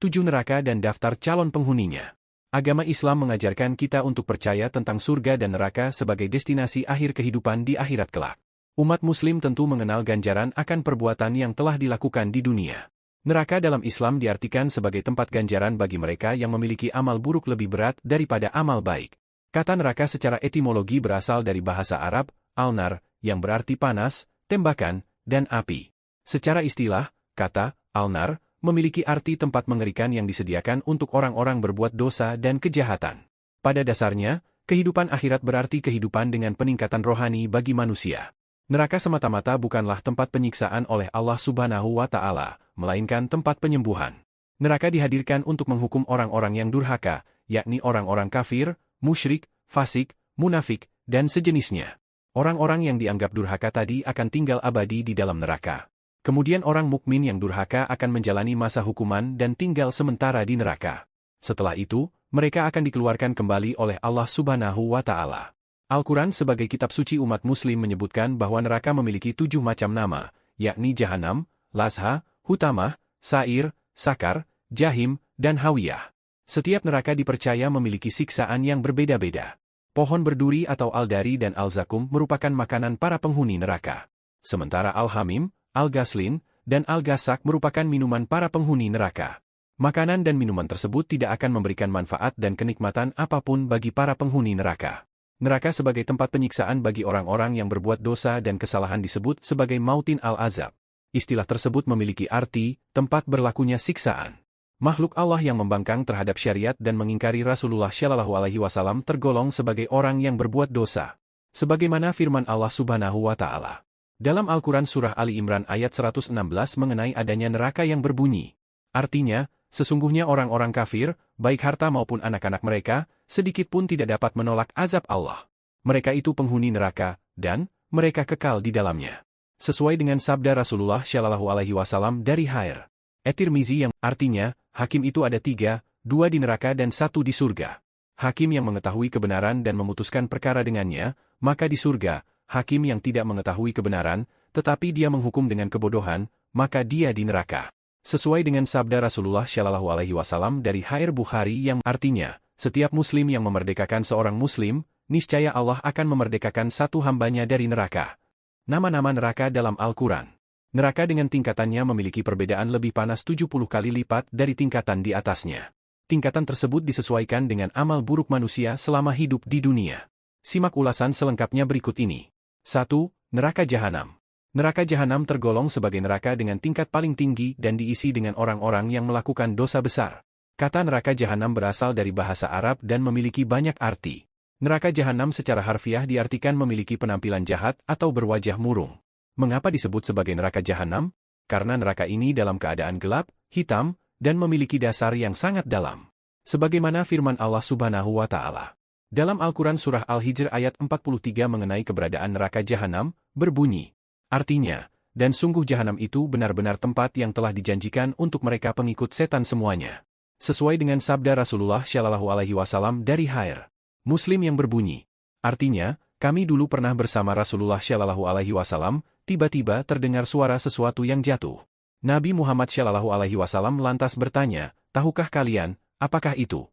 7 neraka dan daftar calon penghuninya. Agama Islam mengajarkan kita untuk percaya tentang surga dan neraka sebagai destinasi akhir kehidupan di akhirat kelak. Umat Muslim tentu mengenal ganjaran akan perbuatan yang telah dilakukan di dunia. Neraka dalam Islam diartikan sebagai tempat ganjaran bagi mereka yang memiliki amal buruk lebih berat daripada amal baik. Kata neraka secara etimologi berasal dari bahasa Arab, al-nar, yang berarti panas, tembakan, dan api. Secara istilah, kata al-nar memiliki arti tempat mengerikan yang disediakan untuk orang-orang berbuat dosa dan kejahatan. Pada dasarnya, kehidupan akhirat berarti kehidupan dengan peningkatan rohani bagi manusia. Neraka semata-mata bukanlah tempat penyiksaan oleh Allah Subhanahu wa Ta'ala, melainkan tempat penyembuhan. Neraka dihadirkan untuk menghukum orang-orang yang durhaka, yakni orang-orang kafir, musyrik, fasik, munafik, dan sejenisnya. Orang-orang yang dianggap durhaka tadi akan tinggal abadi di dalam neraka. Kemudian orang mukmin yang durhaka akan menjalani masa hukuman dan tinggal sementara di neraka. Setelah itu, mereka akan dikeluarkan kembali oleh Allah Subhanahu wa Ta'ala. Al-Quran sebagai kitab suci umat Muslim menyebutkan bahwa neraka memiliki 7 macam nama, yakni Jahanam, Lazha, Hutamah, Sa'ir, Sakar, Jahim, dan Hawiyah. Setiap neraka dipercaya memiliki siksaan yang berbeda-beda. Pohon berduri atau Al-Dari dan Al-Zakum merupakan makanan para penghuni neraka. Sementara Al-Hamim, Al-Ghaslin, dan Al-Ghassak merupakan minuman para penghuni neraka. Makanan dan minuman tersebut tidak akan memberikan manfaat dan kenikmatan apapun bagi para penghuni neraka. Neraka sebagai tempat penyiksaan bagi orang-orang yang berbuat dosa dan kesalahan disebut sebagai Mautin al-Azab. Istilah tersebut memiliki arti, tempat berlakunya siksaan. Makhluk Allah yang membangkang terhadap syariat dan mengingkari Rasulullah Shallallahu Alaihi Wasallam tergolong sebagai orang yang berbuat dosa. Sebagaimana firman Allah Subhanahu wa Ta'ala dalam Al-Quran Surah Ali Imran ayat 116 mengenai adanya neraka yang berbunyi. Artinya, sesungguhnya orang-orang kafir, baik harta maupun anak-anak mereka, sedikit pun tidak dapat menolak azab Allah. Mereka itu penghuni neraka, dan mereka kekal di dalamnya. Sesuai dengan sabda Rasulullah Shallallahu Alaihi Wasallam dari Hair At-Tirmizi yang artinya, hakim itu ada 3, 2 di neraka dan 1 di surga. Hakim yang mengetahui kebenaran dan memutuskan perkara dengannya, maka di surga. Hakim yang tidak mengetahui kebenaran, tetapi dia menghukum dengan kebodohan, maka dia di neraka. Sesuai dengan sabda Rasulullah Shallallahu Alaihi Wasallam dari Hair Bukhari yang artinya, setiap muslim yang memerdekakan seorang muslim, niscaya Allah akan memerdekakan satu hambanya dari neraka. Nama-nama neraka dalam Al-Quran. Neraka dengan tingkatannya memiliki perbedaan lebih panas 70 kali lipat dari tingkatan di atasnya. Tingkatan tersebut disesuaikan dengan amal buruk manusia selama hidup di dunia. Simak ulasan selengkapnya berikut ini. 1. Neraka Jahanam. Neraka Jahanam tergolong sebagai neraka dengan tingkat paling tinggi dan diisi dengan orang-orang yang melakukan dosa besar. Kata neraka Jahanam berasal dari bahasa Arab dan memiliki banyak arti. Neraka Jahanam secara harfiah diartikan memiliki penampilan jahat atau berwajah murung. Mengapa disebut sebagai neraka Jahanam? Karena neraka ini dalam keadaan gelap, hitam, dan memiliki dasar yang sangat dalam. Sebagaimana firman Allah Subhanahu wa Ta'ala dalam Al-Quran Surah Al-Hijr ayat 43 mengenai keberadaan neraka Jahanam, berbunyi. Artinya, dan sungguh Jahanam itu benar-benar tempat yang telah dijanjikan untuk mereka pengikut setan semuanya. Sesuai dengan sabda Rasulullah Shallallahu Alaihi Wasallam dari Hair Muslim yang berbunyi. Artinya, kami dulu pernah bersama Rasulullah Shallallahu Alaihi Wasallam, tiba-tiba terdengar suara sesuatu yang jatuh. Nabi Muhammad Shallallahu Alaihi Wasallam lantas bertanya, tahukah kalian, apakah itu?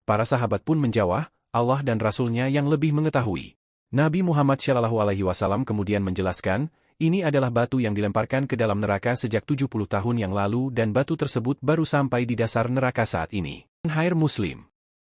Para sahabat pun menjawab, Allah dan Rasul-Nya yang lebih mengetahui. Nabi Muhammad Shallallahu Alaihi Wasallam kemudian menjelaskan, ini adalah batu yang dilemparkan ke dalam neraka sejak 70 tahun yang lalu dan batu tersebut baru sampai di dasar neraka saat ini. Hair Muslim.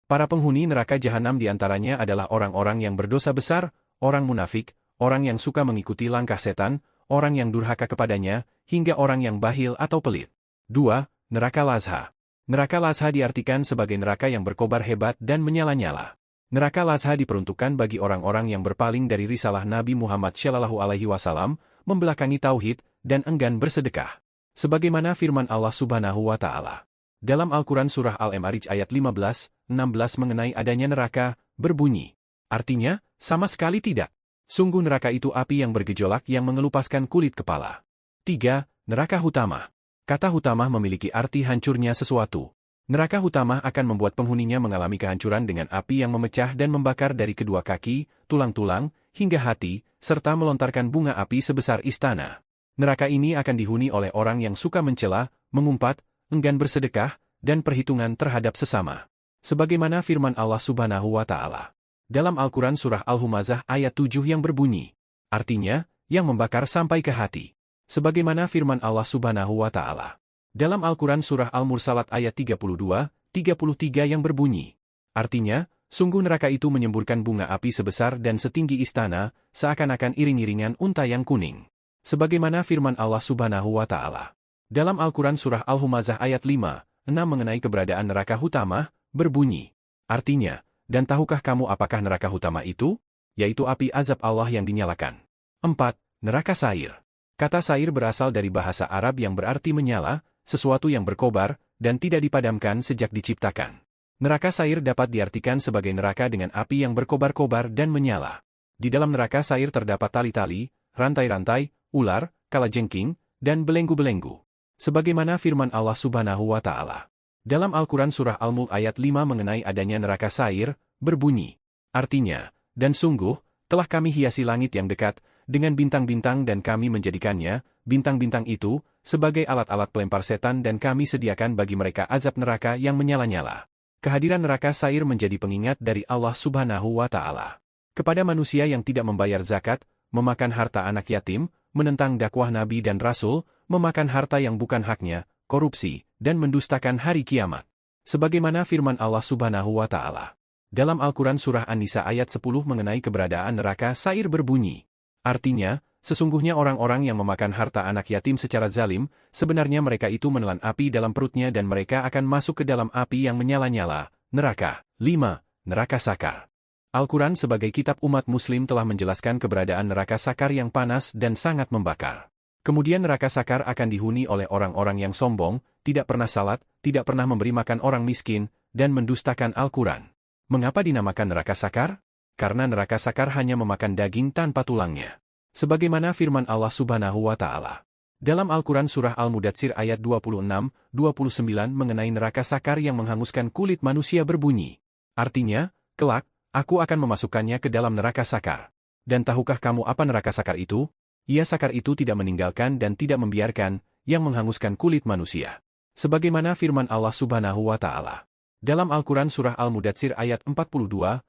Para penghuni neraka Jahanam diantaranya adalah orang-orang yang berdosa besar, orang munafik, orang yang suka mengikuti langkah setan, orang yang durhaka kepadanya, hingga orang yang bahil atau pelit. 2. Neraka Lazha. Neraka Lazha diartikan sebagai neraka yang berkobar hebat dan menyala-nyala. Neraka Lazha diperuntukkan bagi orang-orang yang berpaling dari risalah Nabi Muhammad Shallallahu Alaihi Wasallam, membelakangi tauhid, dan enggan bersedekah. Sebagaimana firman Allah Subhanahu wa Ta'ala dalam Al-Quran Surah Al-Ma'arij ayat 15-16 mengenai adanya neraka, berbunyi. Artinya, sama sekali tidak. Sungguh neraka itu api yang bergejolak yang mengelupaskan kulit kepala. 3. Neraka Hutamah. Kata Hutamah memiliki arti hancurnya sesuatu. Neraka Hutamah akan membuat penghuninya mengalami kehancuran dengan api yang memecah dan membakar dari kedua kaki, tulang-tulang, hingga hati, serta melontarkan bunga api sebesar istana. Neraka ini akan dihuni oleh orang yang suka mencela, mengumpat, enggan bersedekah, dan perhitungan terhadap sesama. Sebagaimana firman Allah Subhanahu wa Ta'ala dalam Al-Quran Surah Al-Humazah ayat 7 yang berbunyi, artinya, yang membakar sampai ke hati. Sebagaimana firman Allah Subhanahu wa Ta'ala dalam Al-Quran Surah Al-Mursalat ayat 32-33 yang berbunyi, artinya, sungguh neraka itu menyemburkan bunga api sebesar dan setinggi istana, seakan-akan iring-iringan unta yang kuning. Sebagaimana firman Allah Subhanahu wa Ta'ala dalam Al-Quran Surah Al-Humazah ayat 5-6 mengenai keberadaan neraka Hutamah, berbunyi, artinya, dan tahukah kamu apakah neraka Hutamah itu? Yaitu api azab Allah yang dinyalakan. 4. Neraka Sair. Kata sair berasal dari bahasa Arab yang berarti menyala, sesuatu yang berkobar, dan tidak dipadamkan sejak diciptakan. Neraka sair dapat diartikan sebagai neraka dengan api yang berkobar-kobar dan menyala. Di dalam neraka sair terdapat tali-tali, rantai-rantai, ular, kalajengking, dan belenggu-belenggu. Sebagaimana firman Allah Subhanahu wa Ta'ala dalam Al-Quran Surah Al-Mulk ayat 5 mengenai adanya neraka sair, berbunyi, artinya, dan sungguh, telah kami hiasi langit yang dekat, dengan bintang-bintang dan kami menjadikannya, bintang-bintang itu, sebagai alat-alat pelempar setan dan kami sediakan bagi mereka azab neraka yang menyala-nyala. Kehadiran neraka sair menjadi pengingat dari Allah Subhanahu wa Ta'ala kepada manusia yang tidak membayar zakat, memakan harta anak yatim, menentang dakwah Nabi dan Rasul, memakan harta yang bukan haknya, korupsi, dan mendustakan hari kiamat. Sebagaimana firman Allah Subhanahu wa Ta'ala dalam Al-Quran Surah An-Nisa ayat 10 mengenai keberadaan neraka sair berbunyi, artinya, sesungguhnya orang-orang yang memakan harta anak yatim secara zalim, sebenarnya mereka itu menelan api dalam perutnya dan mereka akan masuk ke dalam api yang menyala-nyala, neraka. 5. Neraka Sakar. Al-Quran sebagai kitab umat muslim telah menjelaskan keberadaan neraka Sakar yang panas dan sangat membakar. Kemudian neraka Sakar akan dihuni oleh orang-orang yang sombong, tidak pernah salat, tidak pernah memberi makan orang miskin, dan mendustakan Al-Quran. Mengapa dinamakan neraka Sakar? Karena neraka Sakar hanya memakan daging tanpa tulangnya. Sebagaimana firman Allah Subhanahu wa Ta'ala dalam Al-Quran Surah Al-Mudatsir ayat 26-29 mengenai neraka Sakar yang menghanguskan kulit manusia berbunyi, artinya, kelak, aku akan memasukkannya ke dalam neraka Sakar. Dan tahukah kamu apa neraka Sakar itu? Ia Sakar itu tidak meninggalkan dan tidak membiarkan, yang menghanguskan kulit manusia. Sebagaimana firman Allah Subhanahu wa Ta'ala dalam Al-Quran Surah Al-Mudatsir ayat 42-47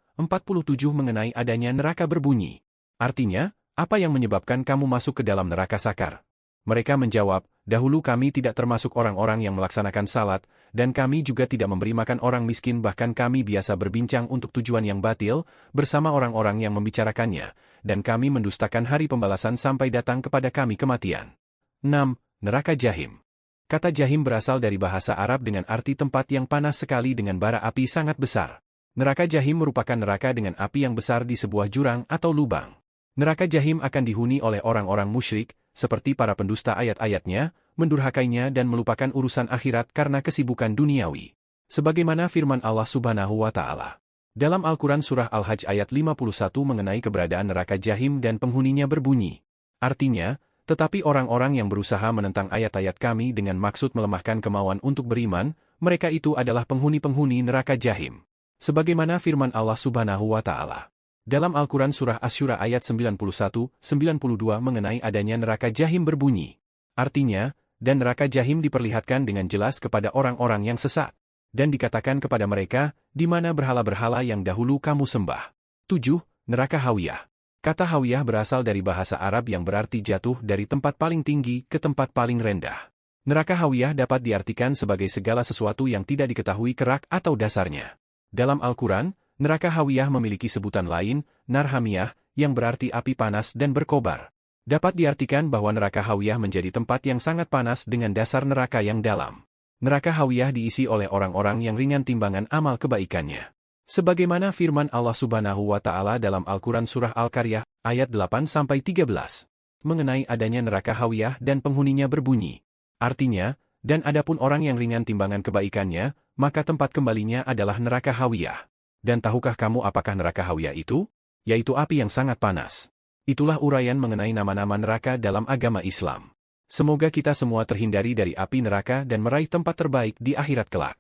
mengenai adanya neraka berbunyi, artinya, apa yang menyebabkan kamu masuk ke dalam neraka Sakar? Mereka menjawab, dahulu kami tidak termasuk orang-orang yang melaksanakan salat, dan kami juga tidak memberi makan orang miskin bahkan kami biasa berbincang untuk tujuan yang batil, bersama orang-orang yang membicarakannya, dan kami mendustakan hari pembalasan sampai datang kepada kami kematian. 6. Neraka Jahim. Kata Jahim berasal dari bahasa Arab dengan arti tempat yang panas sekali dengan bara api sangat besar. Neraka Jahim merupakan neraka dengan api yang besar di sebuah jurang atau lubang. Neraka Jahim akan dihuni oleh orang-orang musyrik, seperti para pendusta ayat-ayatnya, mendurhakainya dan melupakan urusan akhirat karena kesibukan duniawi. Sebagaimana firman Allah Subhanahu wa Ta'ala dalam Al-Quran Surah Al-Hajj ayat 51 mengenai keberadaan neraka Jahim dan penghuninya berbunyi, artinya, tetapi orang-orang yang berusaha menentang ayat-ayat kami dengan maksud melemahkan kemauan untuk beriman, mereka itu adalah penghuni-penghuni neraka Jahim. Sebagaimana firman Allah Subhanahu wa Ta'ala dalam Al-Quran Surah Asy-Syura ayat 91-92 mengenai adanya neraka Jahim berbunyi, artinya, dan neraka Jahim diperlihatkan dengan jelas kepada orang-orang yang sesat, dan dikatakan kepada mereka, di mana berhala-berhala yang dahulu kamu sembah. 7. Neraka Hawiyah. Kata Hawiyah berasal dari bahasa Arab yang berarti jatuh dari tempat paling tinggi ke tempat paling rendah. Neraka Hawiyah dapat diartikan sebagai segala sesuatu yang tidak diketahui kerak atau dasarnya. Dalam Al-Quran, neraka Hawiyah memiliki sebutan lain, Nar Hamiyah, yang berarti api panas dan berkobar. Dapat diartikan bahwa neraka Hawiyah menjadi tempat yang sangat panas dengan dasar neraka yang dalam. Neraka Hawiyah diisi oleh orang-orang yang ringan timbangan amal kebaikannya. Sebagaimana firman Allah Subhanahu wa Ta'ala dalam Al-Quran Surah Al-Qaryah, ayat 8-13, mengenai adanya neraka Hawiyah dan penghuninya berbunyi, artinya, dan adapun orang yang ringan timbangan kebaikannya, maka tempat kembalinya adalah neraka Hawiyah. Dan tahukah kamu apakah neraka Hawiyah itu? Yaitu api yang sangat panas. Itulah uraian mengenai nama-nama neraka dalam agama Islam. Semoga kita semua terhindari dari api neraka dan meraih tempat terbaik di akhirat kelak.